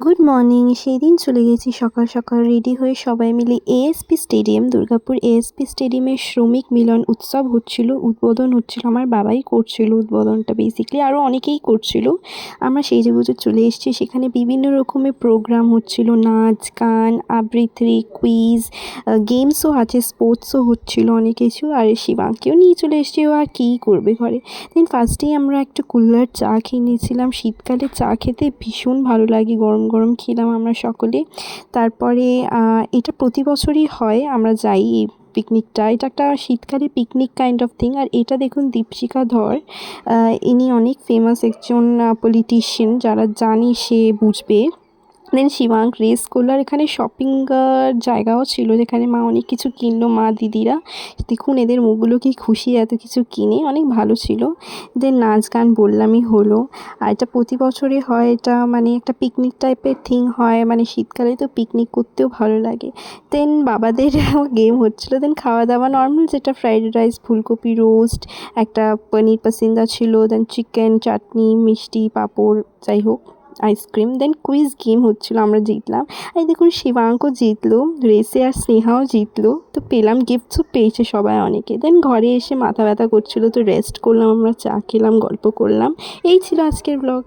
Good morning. সেদিন চলে গেছি সকাল সকাল রেডি হয়ে সবাই মিলে এএসপি স্টেডিয়াম, দুর্গাপুর এএসপি স্টেডিয়ামে শ্রমিক মিলন উৎসব হচ্ছিল, উদ্বোধন হচ্ছিল। আমার বাবাই করছিল উদ্বোধনটা, বেসিক্যালি আরও অনেকেই করছিল। আমরা সেই সেজেগুজে চলে এসেছি। সেখানে বিভিন্ন রকমের প্রোগ্রাম হচ্ছিল, নাচ গান, আবৃত্তি, কুইজ, গেমসও আছে, স্পোর্টসও হচ্ছিল, অনেক কিছু। আর শিবাঙ্কেও নিয়ে চলে এসেছি, ও আর কী করবে ঘরে। দেন ফার্স্টেই আমরা একটা কুল্লার চা খেয়ে নিয়েছিলাম। শীতকালে চা খেতে ভীষণ ভালো লাগে, গরম গরম খেলাম আমরা সকলে। তারপরে এটা প্রতি বছরই হয়, আমরা যাই এই পিকনিকটা। এটা একটা শীতকালে পিকনিক কাইন্ড অফ থিং। আর এটা দেখুন দীপশিখা ধর, ইনি অনেক ফেমাস একজন পলিটিশিয়ান, যারা জানে সে বুঝবে। দেন শিবাঙ্ক রেস করলো। আর এখানে শপিং জায়গাও ছিল, যেখানে মা অনেক কিছু কিনলো, মা দিদিরা। দেখুন এদের মুখগুলো কি খুশি এত কিছু কিনে, অনেক ভালো ছিল। দেন নাচ গান বললামই হলো। আর এটা প্রতি বছরই হয়, এটা মানে একটা পিকনিক টাইপের থিং হয়, মানে শীতকালে তো পিকনিক করতেও ভালো লাগে। দেন বাবাদের গেম হচ্ছিলো। দেন খাওয়া দাওয়া নর্মাল, যেটা ফ্রাইড রাইস, ফুলকপি রোস্ট, একটা পনির পাসিন্দা ছিল, দেন চিকেন, চাটনি, মিষ্টি, পাঁপড়, যাই হোক, আইসক্রিম। দেন কুইজ গেম হচ্ছিলো, আমরা জিতলাম। আর দেখুন শিবাঙ্কও জিতলো রেসে, আর স্নেহাও জিতলো। তো পেলাম, গিফটসও পেয়েছে সবাই অনেকে। দেন ঘরে এসে মাথা ব্যথা করছিলো, তো রেস্ট করলাম, আমরা চা খেলাম, গল্প করলাম। এই ছিল আজকের ব্লগ।